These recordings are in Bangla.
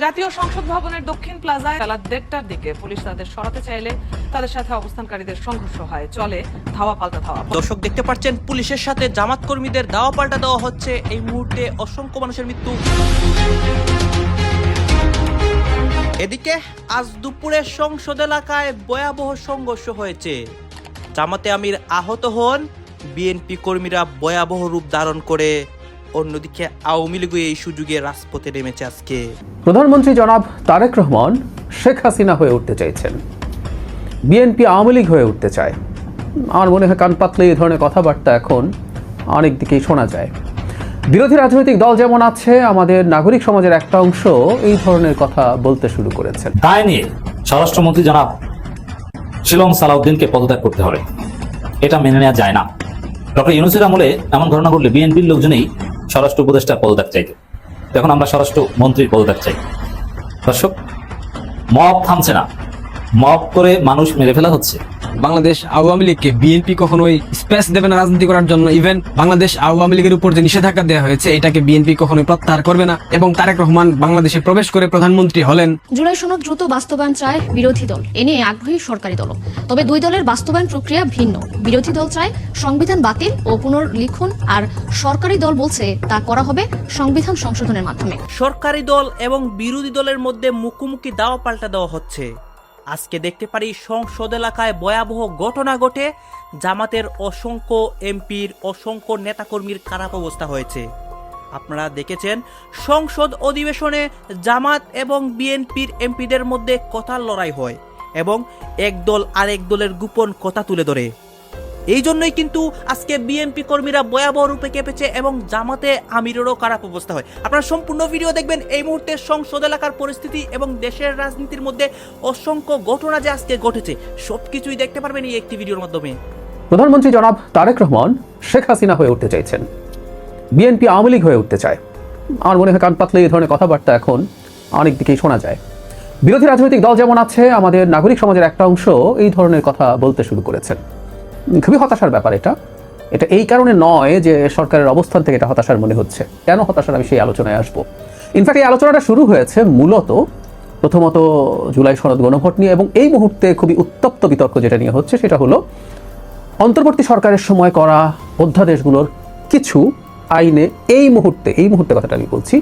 জাতীয় সংসদ ভবনের দক্ষিণ প্লাজায় বেলা 1:30টার দিকে পুলিশ তাদের সরাতে চাইলে তাদের সাথে অবস্থানকারীদের সংঘর্ষ হয়, চলে ধাওয়া পাল্টা ধাওয়া। দর্শক দেখতে পাচ্ছেন পুলিশের সাথে জামাত কর্মীদের ধাওয়া পাল্টা দেওয়া হচ্ছে। এই মুহূর্তে অসংখ্য মানুষের মৃত্যু। এদিকে আজ দুপুরে সংসদ এলাকায় ভয়াবহ সংঘর্ষ হয়েছে। জামাতে আমির আহত হন, বিএনপি কর্মীরা ভয়াবহ রূপ ধারণ করে। অন্যদিকে আওয়ামী লীগ এই সুযোগে রাজপথে নেমেছে। আজকে প্রধানমন্ত্রী জনাব তারেক রহমান শেখ হাসিনা হয়ে উঠতে চাইছেন, বিএনপি আওয়ামী লীগ হয়ে উঠতে চায়। আমার মনে হয় কান পাতলে এই ধরনের কথাবার্তা এখন অনেক দিকেই শোনা যায়। বিরোধী রাজনৈতিক দল যেমন আছে, আমাদের নাগরিক সমাজের একটা অংশ এই ধরনের কথা বলতে শুরু করেছেন। তাই নিয়ে স্বরাষ্ট্রমন্ত্রী জনাব শিলং সালাউদ্দিনকে পদত্যাগ করতে হবে, এটা মেনে নেওয়া যায় না। ডক্টর ইউনূসের আমলে এমন ঘটনা ঘটলে বিএনপির লোকজনই স্বরাষ্ট্র উপদেষ্টা পদত্যাগ চাইত, এখন আমরা স্বরাষ্ট্র মন্ত্রীর পদত্যাগ চাই। দর্শক, মব থামছে না, মব করে মানুষ মেরে ফেলা হচ্ছে। বাংলাদেশ আওয়ামী লীগকে বিএনপি কখনোই স্পেস দেবে না রাজনীতি করার জন্য। ইভেন বাংলাদেশ আওয়ামী লীগের উপর যে নিষেধাজ্ঞা দেওয়া হয়েছে এটাকে বিএনপি কখনোই প্রত্যাহার করবে না। এবং তারেক রহমান বাংলাদেশে প্রবেশ করে প্রধানমন্ত্রী হলেন। জুলাই সনদ দ্রুত বাস্তবায়ন চায় বিরোধী দল, এ নিয়ে আগ্রহী সরকারি দল। তবে দুই দলের বাস্তবায়ন প্রক্রিয়া ভিন্ন। বিরোধী দল চায় সংবিধান বাতিল ও পুনর্লিখন, আর সরকারি দল বলছে তা করা হবে সংবিধান সংশোধনের মাধ্যমে। সরকারি দল এবং বিরোধী দলের মধ্যে মুখোমুখি দাওয়া পাল্টা দেওয়া হচ্ছে। আজকে দেখতে পারি সংসদ এলাকায় ভয়াবহ ঘটনা ঘটে। জামাতের অসংখ্য এমপির, অসংখ্য নেতাকর্মীর খারাপ অবস্থা হয়েছে। আপনারা দেখেছেন সংসদ অধিবেশনে জামাত এবং বিএনপির এমপিদের মধ্যে কথার লড়াই হয় এবং এক দল আরেক দলের গোপন কথা তুলে ধরে। এই জন্যই কিন্তু আজকে বিএনপি কর্মীরা ভয়াবহ রূপে কেঁপেছে এবং জামাতে আমিরেরও খারাপ অবস্থা হয়। আপনারা সম্পূর্ণ ভিডিও দেখবেন। এই মুহূর্তে সংসদ এলাকার পরিস্থিতি এবং দেশের রাজনীতির মধ্যে অসংখ্য ঘটনা যে আজকে ঘটেছে সবকিছুই দেখতে পারবেন এই একটি ভিডিওর মাধ্যমে। প্রধানমন্ত্রী জনাব তারেক রহমান শেখ হাসিনা হয়ে উঠতে চাইছেন, বিএনপি আওয়ামী লীগ হয়ে উঠতে চায়। আমার মনে হয় কান পাতলে এই ধরনের কথাবার্তা এখন অনেক দিকেই শোনা যায়। বিরোধী রাজনৈতিক দল যেমন আছে, আমাদের নাগরিক সমাজের একটা অংশ এই ধরনের কথা বলতে শুরু করেছেন। খুবই হতাশার ব্যাপার এটা। এটা এই কারণে নয় যে সরকারের অবস্থান থেকে এটা হতাশার মনে হচ্ছে। কেন হতাশার, আমি সেই আলোচনায় আসবো। ইনফ্যাক্ট এই আলোচনাটা শুরু হয়েছে মূলত প্রথমত জুলাই সনদ গণভোট নিয়ে, এবং এই মুহূর্তে খুবই উত্তপ্ত বিতর্ক যেটা নিয়ে হচ্ছে সেটা হলো অন্তর্বর্তী সরকারের সময় করা অধ্যাদেশগুলোর কিছু আইনে এই মুহূর্তে কথাটা আমি বলছি,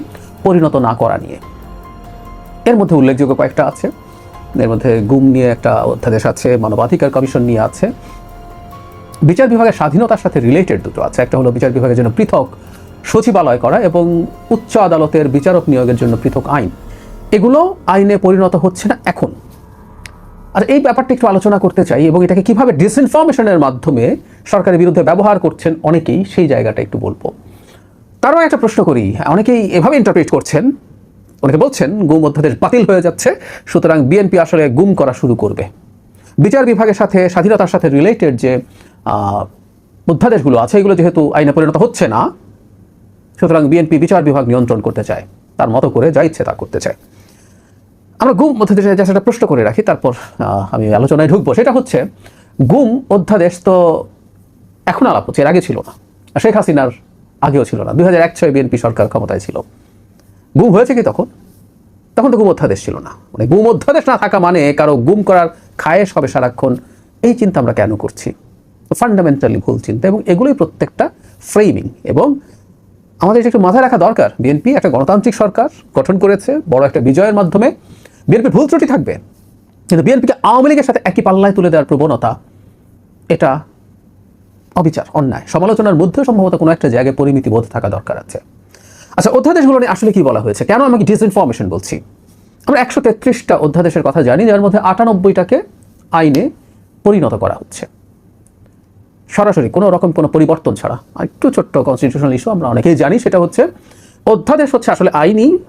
পরিণত না করা নিয়ে। এর মধ্যে উল্লেখযোগ্য কয়েকটা আছে। এর মধ্যে গুম নিয়ে একটা অধ্যাদেশ আছে, মানবাধিকার কমিশন নিয়ে আছে, বিচার বিভাগের স্বাধীনতার সাথে রিলেটেড দুটো আছে। একটা হলো বিচার বিভাগের জন্য পৃথক সচিবালয় করা এবং উচ্চ আদালতের বিচারক নিয়োগের জন্য পৃথক আইন। এগুলো আইনে পরিণত হচ্ছে না এখন। আর এই ব্যাপারটা একটু আলোচনা করতে চাই এবং এটাকে কিভাবে ডিসইনফরমেশনের মাধ্যমে সরকারের বিরুদ্ধে ব্যবহার করছেন অনেকেই, সেই জায়গাটা একটু বলবো। তারও একটা প্রশ্ন করি, অনেকেই এভাবে ইন্টারপ্রেট করছেন, অনেকে বলছেন গুম অধ্যাদেশ বাতিল হয়ে যাচ্ছে, সুতরাং বিএনপি আসলে গুম করা শুরু করবে। বিচার বিভাগের সাথে স্বাধীনতার সাথে রিলেটেড যে অধ্যাদেশগুলো আছে এগুলো যেহেতু আইনে পরিণত হচ্ছে না, সুতরাং বিএনপি বিচার বিভাগ নিয়ন্ত্রণ করতে চায়, তার মতো করে যা ইচ্ছে তা করতে চায়। আমরা গুম অধ্যাদেশে সেটা প্রশ্ন করে রাখি, তারপর আমি আলোচনায় ঢুকবো। সেটা হচ্ছে গুম অধ্যাদেশ তো এখন আলাপ হচ্ছে, এর আগে ছিল না, শেখ হাসিনার আগেও ছিল না। 2001-06 বিএনপি সরকার ক্ষমতায় ছিল। গুম হয়েছে কি তখন তো গুম অধ্যাদেশ ছিল না। মানে গুম অধ্যাদেশ না থাকা মানে কারো গুম করার খায়েশ হবে সারাক্ষণ, এই চিন্তা আমরা কেন করছি? ফান্ডামেন্টালি ভুল চিন্তা, এবং এগুলোই প্রত্যেকটা ফ্রেমিং। এবং আমাদের এটা একটু মাথায় রাখা দরকার, বিএনপি একটা গণতান্ত্রিক সরকার গঠন করেছে বড় একটা বিজয়ের মাধ্যমে। বিএনপির ভুল ত্রুটি থাকবে, কিন্তু বিএনপিকে আওয়ামী লীগের সাথে একই পাল্লায় তুলে দেওয়ার প্রবণতা, এটা অবিচার, অন্যায়। সমালোচনার মধ্যে সম্ভবত কোনো একটা জায়গায় পরিমিতি বোধ থাকা দরকার আছে। আচ্ছা, অধ্যাদেশগুলো নিয়ে আসলে কি বলা হয়েছে, কেন আমাকে ডিসইনফরমেশন বলছি? আমরা 133টা অধ্যাদেশের কথা জানি, যার মধ্যে 98টাকে আইনে পরিণত করা হচ্ছে সরাসরি, কোনো রকম কোনো পরিবর্তন ছাড়া। একটু ছোট্ট কনস্টিটিউশনাল ইস্যু আমরা অনেকেই জানি, সেটা হচ্ছে অধ্যাদেশ হচ্ছে আসলে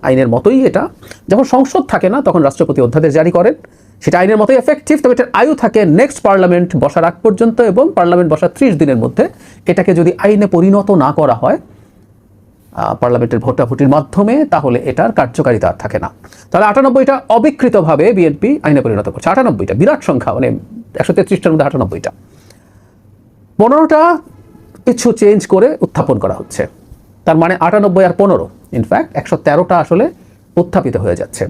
আইনের মতোই। এটা যখন সংসদ থাকে না তখন রাষ্ট্রপতি অধ্যাদেশ জারি করেন, সেটা আইনের মতোই এফেক্টিভ, তবে এটার আয়ু থাকে নেক্সট পার্লামেন্ট বসার আগ পর্যন্ত, এবং পার্লামেন্ট বসার 30 দিনের মধ্যে এটাকে যদি আইনে পরিণত না করা হয় পার্লামেন্টের ভোটাভুটির মাধ্যমে, তাহলে এটার কার্যকারিতা আর থাকে না। তাহলে 98টা অবিকৃতভাবে বিএনপি আইনে পরিণত করছে। 98টা বিরাট সংখ্যা, মানে 133টার মধ্যে 98টা। 15টা কিছু চেঞ্জ করে উত্থাপন করা হচ্ছে, তার মানে 98 আর 15, ইনফ্যাক্ট 113টা আসলে উত্থাপিত হয়ে যাচ্ছে।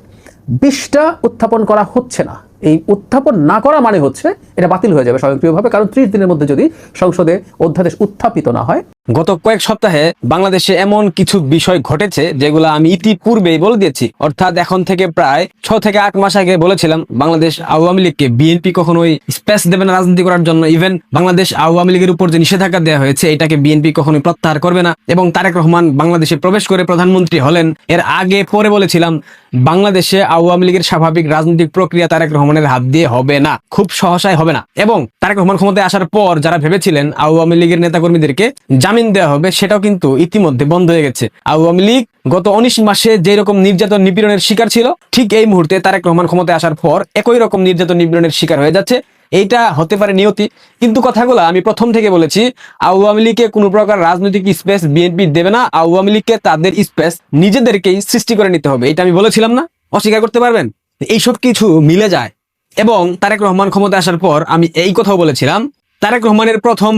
20টা উত্থাপন করা হচ্ছে না। এই উত্থাপন না করা মানে হচ্ছে এটা বাতিল হয়ে যাবে স্বয়ংক্রিয়ভাবে, কারণ 30 দিনের মধ্যে যদি সংসদে অধ্যাদেশ উত্থাপিত না হয়। গত কয়েক সপ্তাহে বাংলাদেশে এমন কিছু বিষয় ঘটেছে যেগুলো আমি ইতিপূর্বেই বলে দিয়েছি, অর্থাৎ এখন থেকে প্রায় 6 থেকে 8 মাস আগে বলেছিলাম বাংলাদেশ আওয়ামী লীগকে বিএনপি কখনোই স্পেস দেবে না রাজনীতি করার জন্য। ইভেন বাংলাদেশ আওয়ামী লীগের উপর যে নিষেধাজ্ঞা দেওয়া হয়েছে এটাকে বিএনপি কখনোই প্রত্যাহার করবে না, এবং তারেক রহমান বাংলাদেশে প্রবেশ করে প্রধানমন্ত্রী হলেন এর আগে পরে বলেছিলাম বাংলাদেশে আওয়ামী লীগের স্বাভাবিক রাজনৈতিক প্রক্রিয়া তারেক রহমানের হাত দিয়ে হবে না, খুব সহসায় হবে না। এবং তারেক রহমান ক্ষমতায় আসার পর যারা ভেবেছিলেন আওয়ামী লীগের নেতাকর্মীদেরকে জামিন দেওয়া হবে সেটাও কিন্তু ইতিমধ্যে বন্ধ হয়ে গেছে। আওয়ামী লীগ গত 19 মাসে যে রকম নির্যাতন নিপীড়নের শিকার ছিল, ঠিক এই মুহূর্তে তারেক রহমান ক্ষমতায় আসার পর একই রকম নির্যাতন নিপীড়নের শিকার হয়ে যাচ্ছে। এইটা হতে পারে নিয়তি, কিন্তু কথাগুলো আমি প্রথম থেকে বলেছি, আওয়ামী লীগকে কোনো প্রকার রাজনৈতিক স্পেস বিএনপি দেবে না, আওয়ামী লীগকে তাদের স্পেস নিজেদেরকেই সৃষ্টি করে নিতে হবে। এটা আমি বলেছিলাম না? অস্বীকার করতে পারবেন? এইসব কিছু মিলে যায়। এবং তারেক রহমান ক্ষমতায় আসার পর আমি এই কথাও বলেছিলাম তারেক রহমানের প্রথম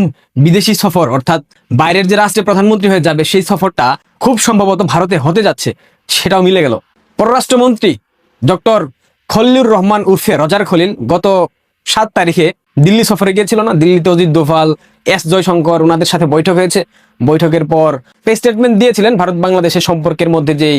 বিদেশি সফর, অর্থাৎ বাইরের যে রাষ্ট্রের প্রধানমন্ত্রী হয়ে যাবে সেই সফরটা খুব সম্ভবত ভারতে হতে যাচ্ছে, সেটাও মিলে গেল। পররাষ্ট্রমন্ত্রী ডক্টর খলিলুর রহমান উর্ফে রজার খলিল গত 7 তারিখে দিল্লি সফরে গিয়েছিল না? দিল্লিতে অজিত দোভাল, এস জয়শঙ্কর ওনাদের সাথে বৈঠক হয়েছে। বৈঠকের পর প্রেস স্টেটমেন্ট দিয়েছিলেন ভারত বাংলাদেশের সম্পর্কের মধ্যে যেই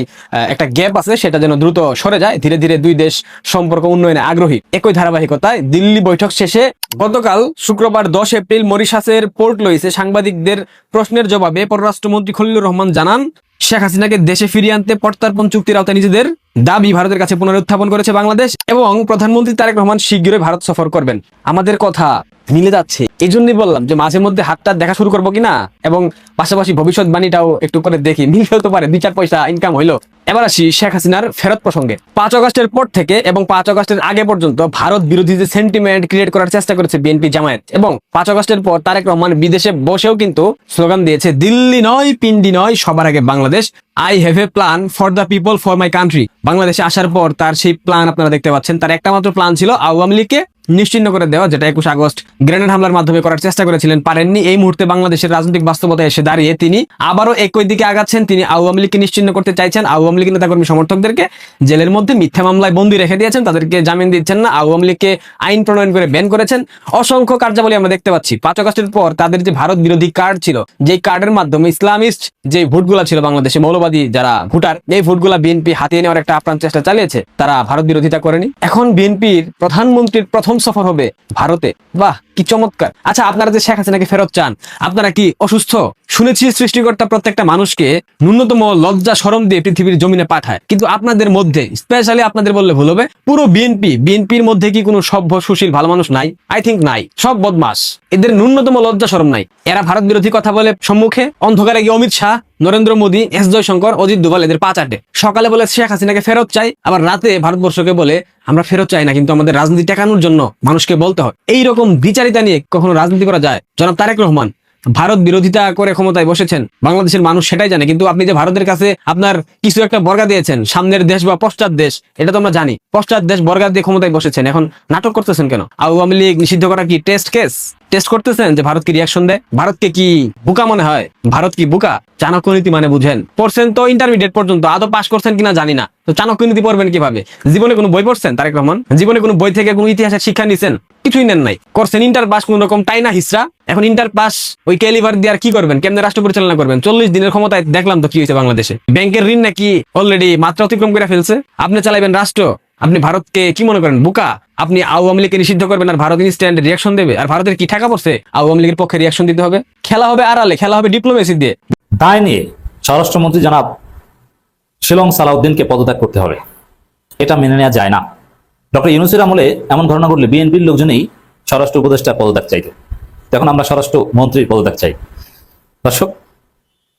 একটা গ্যাপ আছে সেটা যেন দ্রুত সরে যায়, ধীরে ধীরে দুই দেশ সম্পর্ক উন্নয়নে আগ্রহী। একই ধারাবাহিকতায় দিল্লি বৈঠক শেষে গতকাল শুক্রবার 10 এপ্রিল মরিশাসের পোর্ট লুইসে সাংবাদিকদের প্রশ্নের জবাবে পররাষ্ট্রমন্ত্রী খলিলুর রহমান জানান শেখ হাসিনাকে দেশে ফিরিয়ে আনতে প্রত্যর্পণ চুক্তির আওতায় নিজেদের দাবি ভারতের কাছে পুনরুত্থাপন করেছে বাংলাদেশ, এবং প্রধানমন্ত্রী তারেক রহমান শীঘ্রই ভারত সফর করবেন। আমাদের কথা মিলে যাচ্ছে, এই জন্যই বললাম যে মাঝে মধ্যে হাতটা দেখা শুরু করবো কিনা, এবং পাশাপাশি ভবিষ্যৎবাণীটাও একটু করে দেখি, মিলে হতে পারে, 2-4 পয়সা ইনকাম হইলো। এবার আসি শেখ হাসিনার ফেরত প্রসঙ্গে। 5 আগস্টের পর থেকে এবং 5 আগস্টের আগে পর্যন্ত ভারত বিরোধী যে সেন্টিমেন্ট ক্রিয়েট করার চেষ্টা করেছে বিএনপি জামায়াত, এবং 5 আগস্টের পর তারেক রহমান বিদেশে বসেও কিন্তু স্লোগান দিয়েছে দিল্লি নয় পিন্ডি নয় সবার আগে Bangladesh, I have a plan for the people for my country. বাংলাদেশে আসার পর তার সেই প্ল্যান আপনারা দেখতে পাচ্ছেন। তার একটা মাত্র প্ল্যান ছিল আওয়ামী লীগকে নিশ্চিহ্ন করে দেওয়া, যেটা 21 আগস্ট গ্রেনেড হামলার মাধ্যমে করার চেষ্টা করেছিলেন, পারেননি। এই মুহূর্তে বাংলাদেশের রাজনৈতিক বাস্তবতায় এসে দাঁড়িয়ে তিনি আবারও একই দিকে আগাচ্ছেন। তিনি আওয়ামী লীগকে নিশ্চিহ্ন করতে চাইছেন, আওয়ামী লীগ নেতাকর্মী সমর্থকদেরকে জেলের মধ্যে মিথ্যা মামলায় বন্দী রেখে দিয়েছেন, তাদেরকে জামিন দিচ্ছেন না, আওয়ামী লীগকে আইন প্রণয়ন করে ব্যান করেছেন। অসংখ্য কার্যাবলী আমরা দেখতে পাচ্ছি। 5 আগস্টের পর তাদের যে ভারত বিরোধী কার্ড ছিল, যে কার্ডের মাধ্যমে ইসলামিস্ট যে ভোটগুলা ছিল বাংলাদেশে, মৌলবাদী যারা ভোটার, এই ভোটগুলা বিএনপি হাতিয়ে নেওয়ার একটা আপ্রাণ চেষ্টা চালিয়েছে, তারা ভারত বিরোধিতা করেনি। এখন বিএনপির প্রধানমন্ত্রীর প্রথম সফর হবে ভারতে। বাহ, কি চমৎকার। আচ্ছা, আপনারা যে শেখ হাসিনাকে ফেরত চান, আপনারা কি অসুস্থ? শুনেছি সৃষ্টিকর্তা প্রত্যেকটা মানুষকে ন্যূনতম লজ্জা শরম দিয়ে পৃথিবীর জমিনে পাঠায়, কিন্তু আপনাদের মধ্যে, স্পেশালি আপনাদের বললে ভুল হবে, পুরো বিএনপির মধ্যে কি কোনো সভ্য সুশীল ভালো মানুষ নাই? আই থিঙ্ক নাই, সব বদমাস। এদের ন্যূনতম লজ্জা শরম নাই। এরা ভারত বিরোধী কথা বলে সম্মুখে, অন্ধকারে গিয়ে অমিত শাহ, নরেন্দ্র মোদী, এস জয়শঙ্কর, অজিত দোভাল এদের পা চাটে। সকালে বলে শেখ হাসিনাকে ফেরত চাই, আবার রাতে ভারতবর্ষকে বলে আমরা ফেরত চাই না, কিন্তু আমাদের রাজনীতি টেকানোর জন্য মানুষকে বলতে হয়। এইরকম বিচারিতা নিয়ে কখনো রাজনীতি করা যায়? জনাব তারেক রহমান ভারত বিরোধিতা করে ক্ষমতায় বসেছেন, বাংলাদেশের মানুষ সেটাই জানে, কিন্তু আপনি যে ভারতের কাছে আপনার কিছু একটা বর্গা দিয়েছেন, সামনের দেশ বা পশ্চাৎ দেশ, এটা তো আমরা জানি, পশ্চাৎ দেশ বর্গা দিয়ে ক্ষমতায় বসেছেন, এখন নাটক করতেছেন কেন? আওয়ামী লীগ নিষিদ্ধ করা কি টেস্ট করতেছেন যে ভারত কি রিয়াকশন দেয়? ভারতকে কি বোকা মনে হয়? ভারত কি বোকা? চাণক্য নীতি মানে বুঝেন, পড়ছেন তো ইন্টারমিডিয়েট পর্যন্ত, আদৌ পাস করছেন কিনা জানি না, তো চাণক্য নীতি পড়বেন কিভাবে? জীবনে কোনো বই পড়ছেন তারেক রহমান? জীবনে কোনো বই থেকে কোনো ইতিহাসের শিক্ষা নিছেন? কিছুই নেন নাই। করছেন ইন্টার পাস কোন রকম টাইনা হিসরা। এখন ইন্টার পাস ওই ক্যালিভার দিয়ে আর কি করবেন? কেমনে রাষ্ট্র পরিচালনা করবেন? 40 দিনের ক্ষমতায় দেখলাম তো কি হয়েছে বাংলাদেশে। ব্যাংকের ঋণ নাকি অলরেডি মাত্রা অতিক্রম করে ফেলছে। আপনি চালাইবেন রাষ্ট্র, আপনি ভারতকে কি মনে করেন বোকা? আপনি আওয়ামী লীগকে নিষিদ্ধ করবেন আর ভারত ইনস্ট্যান্ট রিয়াকশন দেবে? আর ভারতের কি ঠেকা পড়ছে আওয়ামী লীগের পক্ষে রিয়াকশন দিতে হবে? খেলা হবে আড়ালে, খেলা হবে ডিপ্লোমেসি দিয়ে। দায় নিয়ে স্বরাষ্ট্রমন্ত্রী জনাব শিলং সালাউদ্দিনকে পদত্যাগ করতে হবে, এটা মেনে নেওয়া যায় না। ডক্টর ইউনূসের আমলে এমন ঘটনা ঘটলে বিএনপির লোকজনই স্বরাষ্ট্র উপদেষ্টা পদত্যাগ চাইত, এখন আমরা স্বরাষ্ট্র মন্ত্রীর পদত্যাগ চাই। দর্শক,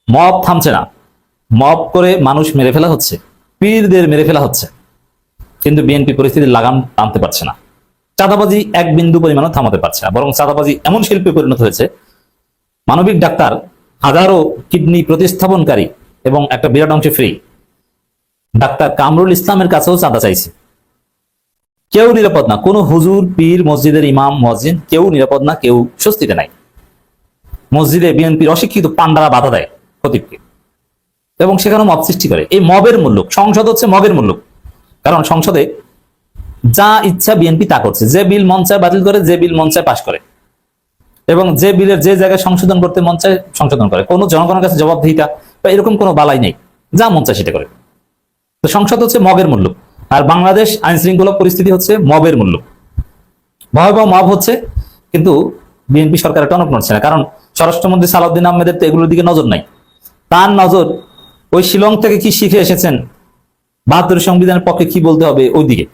মব থামছে না, মব করে মানুষ মেরে ফেলা হচ্ছে, পীরদের মেরে ফেলা হচ্ছে, কিন্তু বিএনপি পরিস্থিতির লাগাম টানতে পারছে না। চাঁদাবাজি এক বিন্দু পরিমাণও থামাতে পারছে না, বরং চাঁদাবাজি এমন শিল্পে পরিণত হয়েছে, মানবিক ডাক্তার, হাজারো কিডনি প্রতিস্থাপনকারী এবং একটা বিরাট অংশে ফ্রি ডাক্তার কামরুল ইসলামের কাছেও চাঁদা চাইছে। কেউ নিরাপদ না, কোনো হুজুর, পীর, মসজিদের ইমাম, মুয়াজ্জিন কেউ নিরাপদ না, কেউ স্বস্তিতে নাই। মসজিদে বিএনপির অশিক্ষিত পান্ডারা বাধা দেয় খতিবকে। এবং সেখানে মব সৃষ্টি করে। এই মবের মূল্য, সংসদ হচ্ছে মবের মূল্য। কারণ সংসদে যা ইচ্ছা বিএনপি তা করছে, যে বিল মন চায় বাতিল করে, যে বিল মন চায় পাশ করে, এবং যে বিলের যে জায়গায় সংশোধন করতে মন চায় সংশোধন করে। কোনো জনগণের কাছে জবাবদিহিতা বা এরকম কোনো বালাই নেই, যা মন চায় সেটা করে। তো সংসদ হচ্ছে মবের মূল্য, আর বাংলাদেশ আইন শৃঙ্খলা পরিস্থিতি হচ্ছে মবের মূল্য। ভয়াবহ মব হচ্ছে, কিন্তু বিএনপি সরকার টনক নড়ছে না, কারণ স্বরাষ্ট্রমন্ত্রী সালাউদ্দিন আহমেদের তো এগুলোর দিকে নজর নাই। তার নজর ওই শিলং থেকে কি শিখে এসেছেন, ৭২ সংবিধানের পক্ষে কি বলতে হবে ওই দিকে।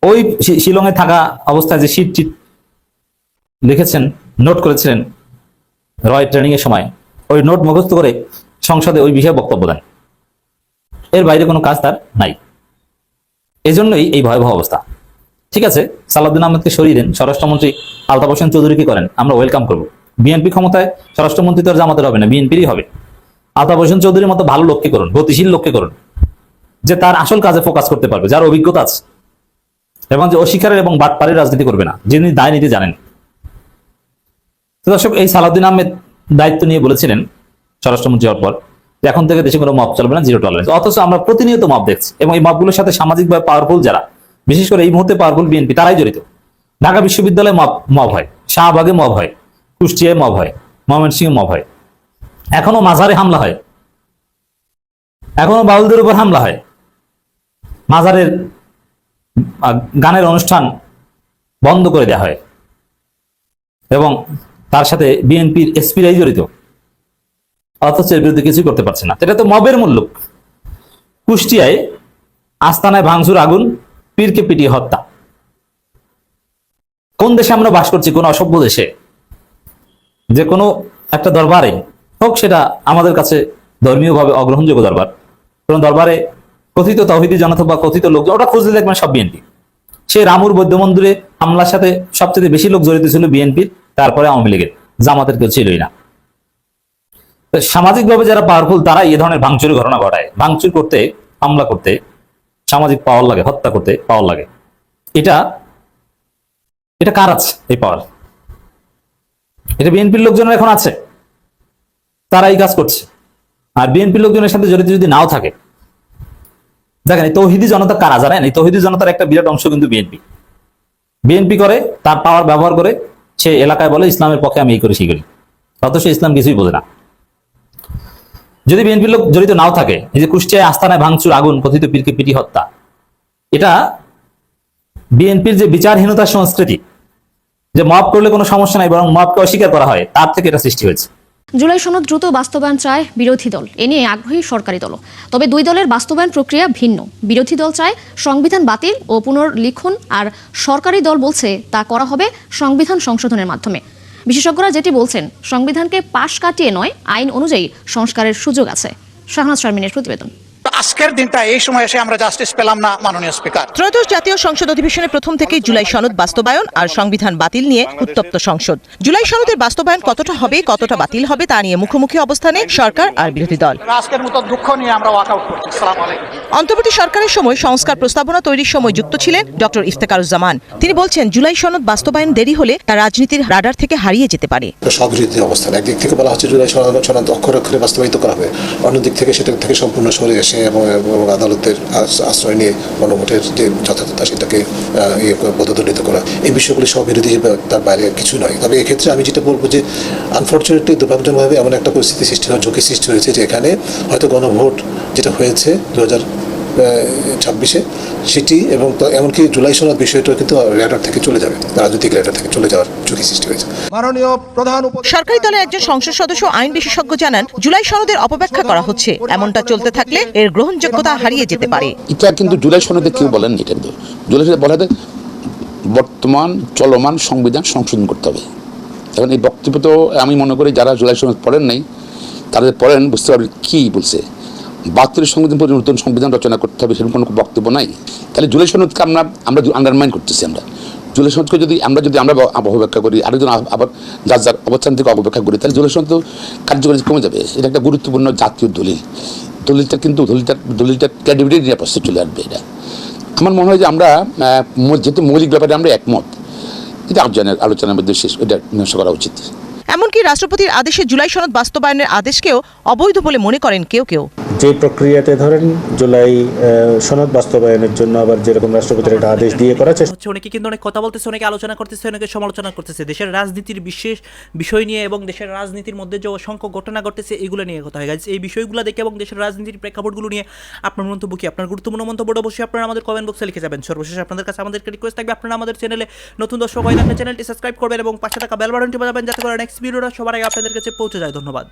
ওই শিলংয়ে থাকা অবস্থায় যে শীট চিট লিখেছেন, নোট করেছিলেন রয় ট্রেনিং এর সময়, ওই নোট মুখস্থ করে সংসদে ওই বিষয়ে বক্তব্য দেন। এর বাইরে কোনো কাজ তার নাই। এজন্যই এই ভয়াবহ অবস্থা। ঠিক আছে, সালাউদ্দিন আহমেদকে সরিয়ে দেন, স্বরাষ্ট্রমন্ত্রী আলতাফ হোসেন চৌধুরী কি করেন, আমরা ওয়েলকাম করবো। বিএনপি ক্ষমতায়, স্বরাষ্ট্রমন্ত্রী তো আর জামাতের হবে না, বিএনপিরই হবে। আলতাফ হোসেন চৌধুরীর মতো ভালো লোককে করুন, গতিশীল লোককে করুন, যে তার আসল কাজে ফোকাস করতে পারবে, যার অভিজ্ঞতা আছে, এবং যে অস্বীকারের এবং বাটপাড়ির রাজনীতি করবে না, যিনি দায় নিতে জানেন। তো দর্শক, এই সালাউদ্দিন আহমেদ দায়িত্ব নিয়ে বলেছিলেন স্বরাষ্ট্রমন্ত্রী হওয়ার পর যে এখন থেকে দেশে কোনো মব চলবে না, জিরো টলারেন্স। অথচ আমরা প্রতিনিয়ত মব দেখছি, এবং এই মবগুলোর সাথে সামাজিকভাবে পাওয়ারফুল যারা, বিশেষ করে এই মুহূর্তে পাওয়ারফুল বিএনপি, তারাই জড়িত। ঢাকা বিশ্ববিদ্যালয়ে মব হয়, শাহবাগে মব হয়, কুষ্টিয়ায় মব হয়, ময়মনসিংহে মব হয়, এখনো মাজারে হামলা হয়, এখনো বাউলদের উপর হামলা হয়, মাজারের গানের অনুষ্ঠান বন্ধ করে দেওয়া হয়, এবং তার সাথে বিএনপির এসপিরাই জড়িত, অথচ এর বিরুদ্ধে কিছুই করতে পারছে না। এটা তো মবের মূল্য। কুষ্টিয়ায় আস্তানায় ভাঙচুর, আগুন, পীরকে পিটিয়ে হত্যা। কোন দেশে আমরা বাস করছি? কোন অসভ্য দেশে, যে কোনো একটা দরবারে হোক, সেটা আমাদের কাছে ধর্মীয়ভাবে অগ্রহণযোগ্য দরবার, কোন দরবারে কথিত তাওহীদি জনতা বা কথিত লোক, ওটা খুঁজলে দেখবেন সব বিএনপি। সেই রামুর বৌদ্ধ মন্দিরে হামলার সাথে সবচেয়ে বেশি লোক জড়িত ছিল বিএনপির, তারপরে আওয়ামী লীগের, জামাতের কেউ ছিলই না। সামাজিকভাবে যারা পাওয়ারফুল, তারা এই ধরনের ভাঙচুরের ঘটনা ঘটায়। ভাঙচুর করতে, হামলা করতে সামাজিক পাওয়ার লাগে, হত্যা করতে পাওয়ার লাগে। এটা কার আছে এই পাওয়ার? এটা বিএনপির লোকজনের এখন আছে, তারা এই কাজ করছে। আর বিএনপির লোকজনের সাথে জড়িত যদি নাও থাকে, দেখেন এই তৌহিদি জনতা কারা জানেন? এই তৌহিদি জনতার একটা বিরাট অংশ কিন্তু বিএনপি করে, তার পাওয়ার ব্যবহার করে সে এলাকায় বলে ইসলামের পক্ষে আমি এই করি সেই করি, অথচ ইসলাম কিছুই বোঝে না। যদি বিএনপির লোক জড়িত নাও থাকে, এই যে কুষ্টিয়ায় আস্তানায় ভাঙচুর, আগুন, কথিত পীরকে পিটি হত্যা, এটা বিএনপির যে বিচারহীনতার সংস্কৃতি, যে মব করলে কোনো সমস্যা নাই, বরং মবকে অস্বীকার করা হয়, তার থেকে এটা সৃষ্টি হয়েছে। জুলাই সনদ দ্রুত বাস্তবায়ন চায় বিরোধী দল, এ নিয়ে আগ্রহী সরকারি দলও। তবে দুই দলের বাস্তবায়ন প্রক্রিয়া ভিন্ন। বিরোধী দল চায় সংবিধান বাতিল ও পুনর্লিখন, আর সরকারি দল বলছে তা করা হবে সংবিধান সংশোধনের মাধ্যমে। বিশেষজ্ঞরা যেটি বলছেন, সংবিধানকে পাশ কাটিয়ে নয়, আইন অনুযায়ী সংস্কারের সুযোগ আছে। শাহনাজ শারমিনের প্রতিবেদন। আজকের দিনটা এই সময় এসে আমরা জাস্টিস পেলাম না, মাননীয় স্পিকার। ত্রয়োদশ জাতীয় সংসদ অধিবেশনে প্রথম থেকেই জুলাই সনদ বাস্তবায়ন আর সংবিধান বাতিল নিয়ে উত্তপ্ত সংসদ। জুলাই সনদের বাস্তবায়ন কতটা হবে, কতটা বাতিল হবে তা নিয়ে মুখোমুখি অবস্থানে সরকার আর বিরোধী দল। আজকের মতো দুঃখ নিয়ে আমরা ওয়াকআউট করছি। আসসালামু আলাইকুম। অন্তর্বর্তী সরকারের সময় সংস্কার প্রস্তাবনা তৈরির সময় যুক্ত ছিলেন ডক্টর ইফতেখারুজ্জামান। তিনি বলছেন, জুলাই সনদ বাস্তবায়ন দেরি হলে তা রাজনীতির রাডার থেকে হারিয়ে যেতে পারে। সদৃঢ় অবস্থান, একদিক থেকে বলা হচ্ছে জুলাই সনদ অক্ষরে অক্ষরে বাস্তবায়িত করা হবে, অন্যদিক থেকে সেটা থেকে সম্পূর্ণ সরে এসে এবং আদালতের আশ্রয় নিয়ে গণভোটের যে যথাযথতা সেটাকে পদদণ্ডিত করা, এই বিষয়গুলি সব বিরোধী, তার বাইরে কিছু নয়। তবে এক্ষেত্রে আমি যেটা বলবো যে আনফর্চুনেটলি দুর্ভাগ্যজনকভাবে এমন একটা পরিস্থিতি সৃষ্টি হয়, ঝুঁকি সৃষ্টি হয়েছে যে এখানে হয়তো গণভোট যেটা হয়েছে 2026-এ সেটি, এবং এমনকি জুলাই সনদ বিষয়টা কিন্তু রেডার থেকে চলে যাবে, রাজনৈতিক রেডার থেকে চলে যাওয়ার ঝুঁকি সৃষ্টি হয়েছে। মাননীয় প্রধান সরকারি দলের একজন সংসদ সদস্য আইন বিশেষজ্ঞ জানান, জুলাই সনদের অপব্যাখ্যা করা হচ্ছে, এমনটা চলতে থাকলে এর গ্রহণযোগ্যতা হারিয়ে যেতে পারে। এটা কিন্তু জুলাই সনদে কেউ বলেন, এটা কিন্তু জুলাই সনদে বলা হয় বর্তমান চলমান সংবিধান সংশোধন করতে হবে। এখন এই বক্তব্য তো আমি মনে করি যারা জুলাই সনদ পড়েন নাই, তাদের পড়েন বুঝতে পারবেন কি বলছে। 72 সংবিধান পর্যন্ত নতুন সংবিধান রচনা করতে হবে, সেরকম কোনো বক্তব্য নাই। তাহলে জুলাই সনদকে আমরা আন্ডারমাইন করতেছি। আমরা জুলাই সনদকে যদি আমরা অপব্যাখ্যা করি, আরেকজন আবার যার অবস্থান থেকে অপব্যাখ্যা করি, তাহলে জুলাই সনদ তো কার্যকারিতা কমে যাবে। এটা একটা গুরুত্বপূর্ণ জাতীয় দলিলটা কিন্তু দলিলটা ক্রেডিবিলিটি নিয়ে প্রশ্ন চলে আসবে। এটা আমার মনে হয় যে আমরা যেহেতু মৌলিক ব্যাপারে আমরা একমত, এটা আলোচনার মধ্যে শেষ, এটা মীমাংসা করা উচিত। এমন এমনকি রাষ্ট্রপতির আদেশে জুলাই সনদ বাস্তবায়নের আদেশকেও অবৈধ বলে মনে করেন কেউ কেউ। যে প্রক্রিয়াতে ধরেন জুলাই সনদ বাস্তবায়নের জন্য আবার যেরকম রাষ্ট্রপতির একটা আদেশ দিয়ে করা হচ্ছে, অনেকে কিন্তু অনেক কথা বলতেছে, অনেকে আলোচনা করতেছে, অনেকে সমালোচনা করতেছে দেশের রাজনীতির বিশেষ বিষয় নিয়ে এবং দেশের রাজনীতির মধ্যে যে অসংখ্য ঘটনা ঘটতেছে এগুলো নিয়ে কথা হয়। গাইজ, এই বিষয়গুলো দেখে এবং দেশের রাজনীতির প্রেক্ষাপটগুলো নিয়ে আপনার মন্তব্য কি? আপনার গুরুত্বপূর্ণ মন্তব্যটা অবশ্যই আপনারা আমাদের কমেন্ট বক্সে লিখে যাবেন। সর্বশেষ আপনাদের কাছে আমাদেরকে রিকোয়েস্ট থাকবে, আপনারা আমাদের চ্যানেলে নতুন দর্শক হয়ে থাকলে চ্যানেলটি সাবস্ক্রাইব করবেন এবং পাশে থাকা বেল বাটনটি বাজাবেন যাতে করে নেক্সট ভিডিওটা সবার আগে আপনাদের কাছে পৌঁছে যায়। ধন্যবাদ।